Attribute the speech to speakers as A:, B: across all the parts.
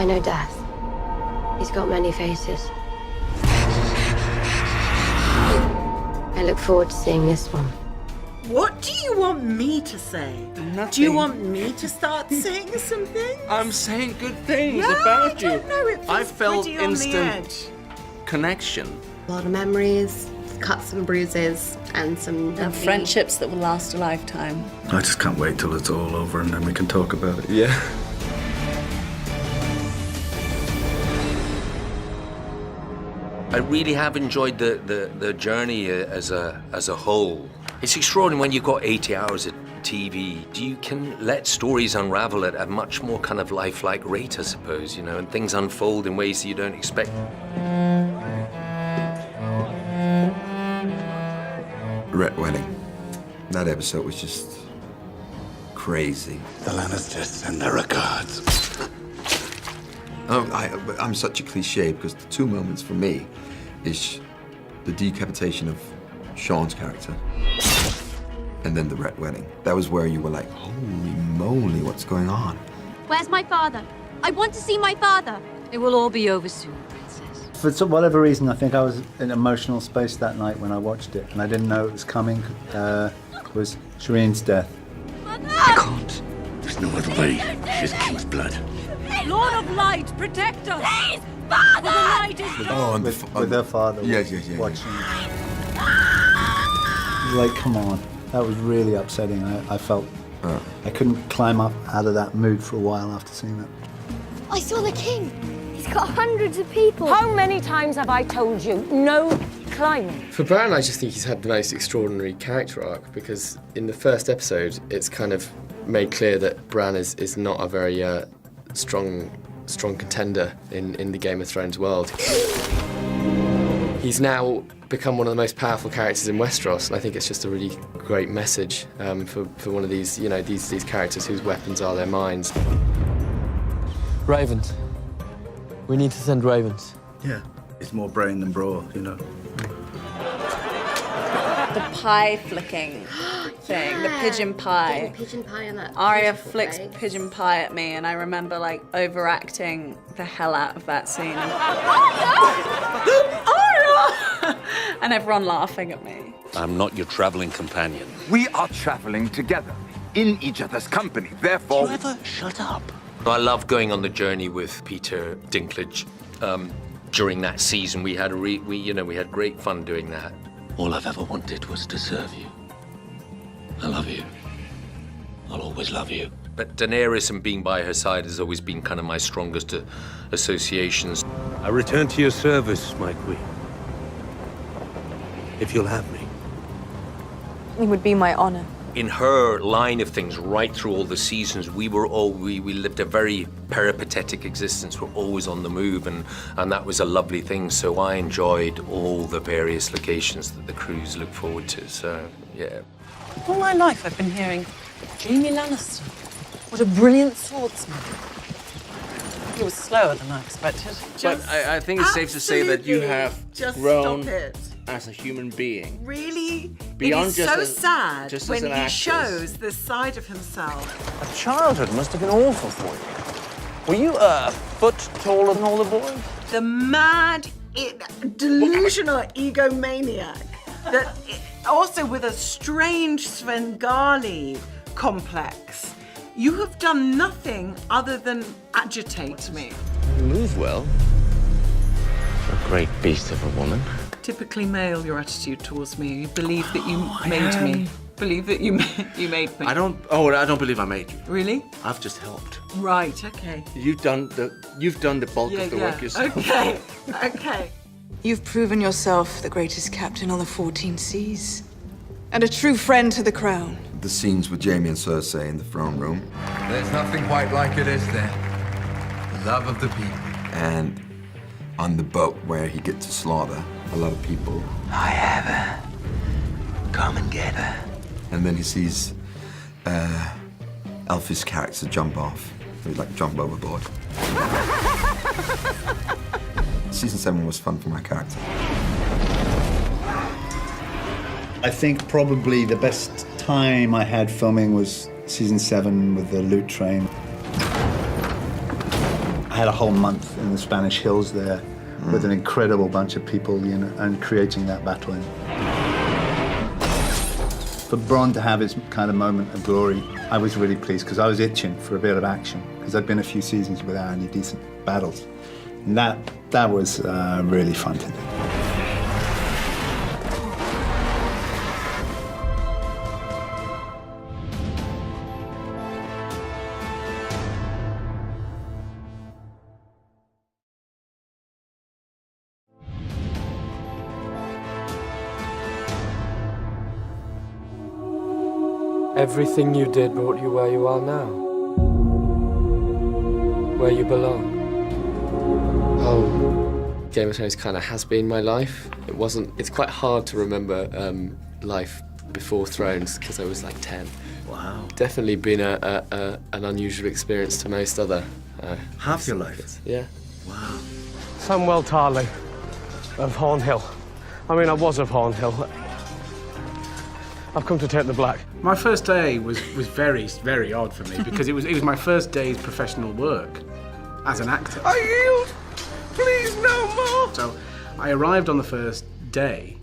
A: I know death. He's got many faces. I look forward to seeing this one.
B: What do you want me to say?
C: Nothing.
B: Do you want me to start saying something?
C: I'm saying good things
B: Yeah,
C: about
B: I don't
C: you.
B: know, it feels
C: I felt
B: pretty on the
C: instant
B: edge.
C: connection.
D: A lot of memories, cuts and bruises, and some
E: And
D: lovely
E: friendships that will last a lifetime.
F: I just can't wait till it's all over and then we can talk about it.
C: Yeah.
G: I really have enjoyed the journey as a whole. It's extraordinary when you've got 80 hours of TV. You can let stories unravel at a much more kind of lifelike rate, I suppose, you know, and things unfold in ways that you don't expect.
H: Red Wedding. That episode was just crazy.
I: The Lannisters send their regards.
H: I'm such a cliche because the two moments for me is the decapitation of Sean's character and then the Red Wedding. That was where you were like, holy moly, what's going on?
A: Where's my father? I want to see my father.
J: It will all be over soon, Princess.
K: For whatever reason, I think I was in an emotional space that night when I watched it, and I didn't know it was coming. Was Shireen's death.
I: I can't. There's no other way. She's King's blood.
J: Lord of Light, protect us!
A: Please, father!
J: The light is...
H: Oh, and
K: With her father
H: Yeah.
K: watching. Like, come on. That was really upsetting. I felt I couldn't climb up out of that mood for a while after seeing that.
A: I saw the king. He's got hundreds of people.
J: How many times have I told you, no climbing?
L: For Bran, I just think he's had the most extraordinary character arc because in the first episode, it's kind of made clear that Bran is not a very strong contender in the Game of Thrones world. He's now become one of the most powerful characters in Westeros, and I think it's just a really great message for one of these, you know, these characters whose weapons are their minds.
M: Ravens. We need to send ravens.
F: Yeah, it's more brain than brawn, you know.
E: The pie flicking thing, the pigeon pie.
D: Getting pigeon pie on that.
E: Arya
D: beautiful
E: flicks
D: face.
E: pigeon pie at me, and I remember like overacting the hell out of that scene. Arya! And everyone laughing at me.
G: I'm not your traveling companion.
I: We are traveling together, in each other's company. Therefore,
G: Shut up. I love going on the journey with Peter Dinklage. During that season, we had we had great fun doing that.
I: all I've ever wanted was to serve you. I love you. I'll always love you.
G: But Daenerys and being by her side has always been kind of my strongest associations.
N: I return to your service, my queen. If you'll have me.
J: It would be my honor.
G: In her line of things, right through all the seasons, we lived a very peripatetic existence. We're always on the move, and that was a lovely thing. So I enjoyed all the various locations that the crews look forward to. So, yeah.
J: All my life I've been hearing, Jaime Lannister. What a brilliant swordsman. He was slower than I expected.
C: But I think it's safe to say that you have
B: Just
C: grown
B: stop it.
C: as a human being.
B: Really?
C: Beyond
B: it is
C: just
B: so
C: as-
B: sad
C: just as
B: when
C: an
B: he
C: actress.
B: shows this side of himself.
M: A childhood must have been awful for you. Were you a foot taller than all the boys?
B: The mad, delusional egomaniac that also with a strange Svengali complex. You have done nothing other than agitate me.
C: You move well.
N: A great beast of a woman.
B: Typically male, your attitude towards me. You believe that you made me. Believe that you made me.
C: I don't believe I made you.
B: Really?
C: I've just helped.
B: Right, okay.
C: You've done the bulk of the work yourself.
B: Okay, okay.
J: You've proven yourself the greatest captain on the 14 seas. And a true friend to the crown.
H: The scenes with Jaime and Cersei in the throne room.
I: There's nothing quite like it, is there? The love of the people.
H: And on the boat where he gets to slaughter a lot of people.
I: I have her. Come and get her.
H: And then he sees Elphys' character jump off. He'd like jump overboard. Season 7 was fun for my character.
K: I think probably the best time I had filming was season 7 with the loot train. I had a whole month in the Spanish hills there with an incredible bunch of people, you know, and creating that battle. For Bronn to have his kind of moment of glory, I was really pleased because I was itching for a bit of action because I'd been a few seasons without any decent battles. And that was really fun to do.
O: Everything you did brought you where you are now. Where you belong.
L: Oh, Game of Thrones kind of has been my life. It's quite hard to remember life before Thrones because I was like 10.
F: Wow.
L: Definitely been an unusual experience to most other.
F: Half your life?
L: Yeah.
F: Wow.
O: Samuel Tarley of Hornhill. I mean, I was of Hornhill. I've come to take the black.
P: My first day was very, very odd for me because it was my first day's professional work as an actor.
C: I yield! Please, no more!
P: So I arrived on the first day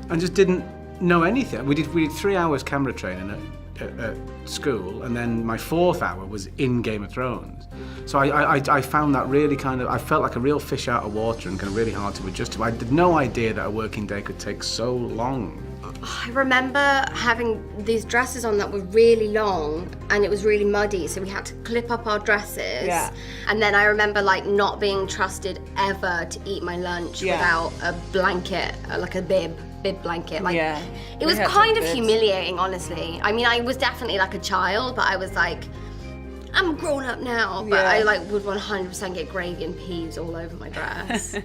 P: and just didn't know anything. We did 3 hours camera training at school, and then my 4th hour was in Game of Thrones. So I found that really I felt like a real fish out of water and kind of really hard to adjust to. I had no idea that a working day could take so long.
A: I remember having these dresses on that were really long and it was really muddy, so we had to clip up our dresses.
E: Yeah.
A: And then I remember like not being trusted ever to eat my lunch without a blanket, like a bib blanket. Like, it was kind of humiliating, honestly. I mean, I was definitely like a child, but I was like, I'm grown up now, but I like would 100% get gravy and peas all over my dress.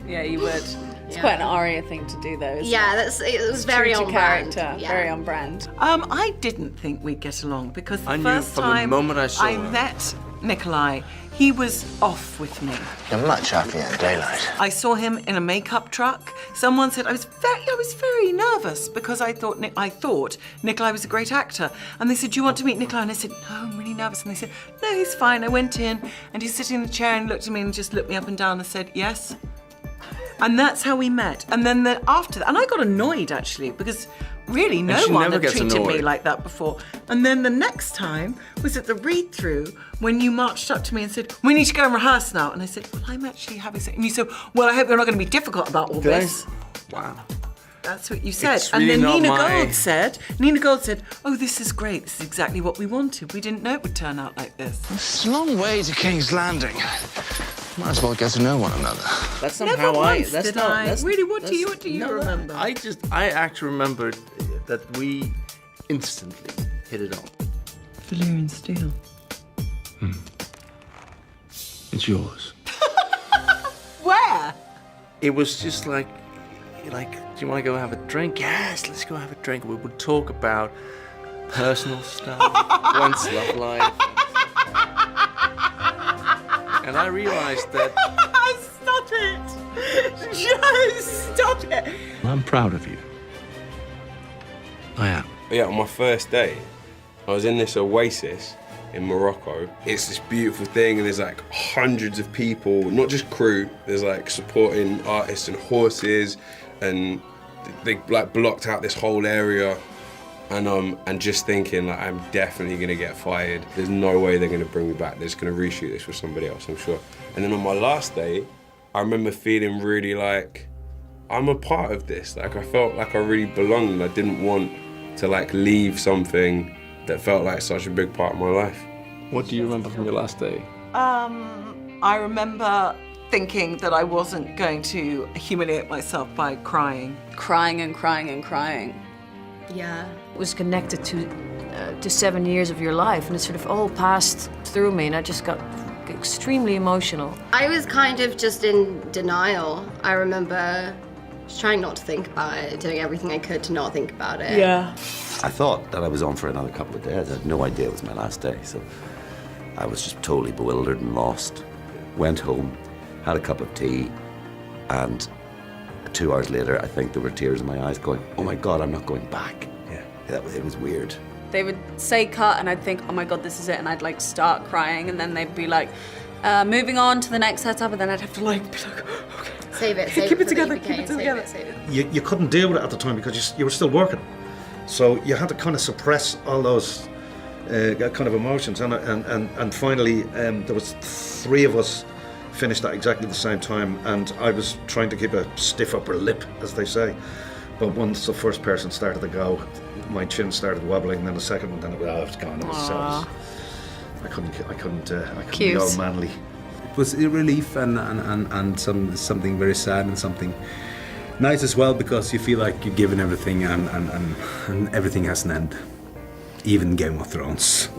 E: Yeah, you would. It's quite an Arya thing to do, though. Isn't it?
A: It was very
E: true
A: on
E: to
A: brand.
E: character.
A: Yeah.
E: Very on brand.
B: I didn't think we'd get along because the
C: I knew
B: first
C: from the
B: time
C: moment I saw
B: I
C: her.
B: met Nikolai, he was off with me.
N: You're much happier in daylight.
B: I saw him in a makeup truck. Someone said I was very nervous because I thought Nikolai was a great actor. And they said, "Do you want to meet Nikolai?" And I said, "No, I'm really nervous." And they said, "No, he's fine." I went in and he's sitting in the chair and looked at me and just looked me up and down and said, "Yes." And that's how we met. And then after that, and I got annoyed actually because really no
C: she
B: one
C: never
B: had
C: gets
B: treated me
C: annoyed.
B: like that before. And then the next time was at the read-through when you marched up to me and said, "We need to go and rehearse now." And I said, "Well, I'm actually having sex." And you said, "Well, I hope you're not going to be difficult about all this."
C: Wow.
B: That's what you said.
C: It's
B: And
C: really
B: then
C: not
B: Nina Gold said, "Oh, this is great. This is exactly what we wanted. We didn't know it would turn out like this."
I: It's a long way to King's Landing. Might as well get to know one another.
C: That's
B: Never
C: somehow
B: once
C: that's
B: did
C: not,
B: I.
C: that's-
B: Really, what do
C: that's-
B: you
C: no,
B: remember?
C: I actually remembered that we instantly hit it off.
B: Valyrian steel.
I: It's yours.
B: Where?
C: It was just like, do you want to go have a drink? Yes, let's go have a drink. We would talk about personal stuff, Gwen's love life. And I realized that...
B: Stop it! Just stop it!
I: I'm proud of you. I am.
Q: Yeah, on my first day, I was in this oasis in Morocco. It's this beautiful thing, and there's like hundreds of people, not just crew, there's like supporting artists and horses, and they like blocked out this whole area. And just thinking, like, I'm definitely gonna get fired. There's no way they're gonna bring me back. They're just gonna reshoot this with somebody else, I'm sure. And then on my last day, I remember feeling really like, I'm a part of this. Like, I felt like I really belonged. I didn't want to like leave something that felt like such a big part of my life.
L: What do you remember from your last day?
B: I remember thinking that I wasn't going to humiliate myself by crying.
E: Crying and crying and crying.
A: Yeah.
R: It was connected to 7 years of your life, and it sort of all passed through me, and I just got extremely emotional.
A: I was kind of just in denial. I remember just trying not to think about it, doing everything I could to not think about it.
E: Yeah.
S: I thought that I was on for another couple of days. I had no idea it was my last day, so I was just totally bewildered and lost. Went home, had a cup of tea, and 2 hours later, I think there were tears in my eyes going, oh my God, I'm not going back. Yeah, it was weird.
E: They would say cut, and I'd think, oh my God, this is it, and I'd like start crying, and then they'd be like, Moving on to the next setup, and then I'd have to like be like, okay.
A: Save it.
E: Keep it together. Keep it together.
T: You couldn't deal with it at the time because you were still working. So you had to kind of suppress all those kind of emotions. And finally, there was 3 of us finished at exactly the same time. And I was trying to keep a stiff upper lip, as they say. But once the first person started to go, my chin started wobbling. And then the second one, then it was gone. I couldn't be all manly.
K: It was a relief and something very sad and something nice as well, because you feel like you're given everything and everything has an end, even Game of Thrones.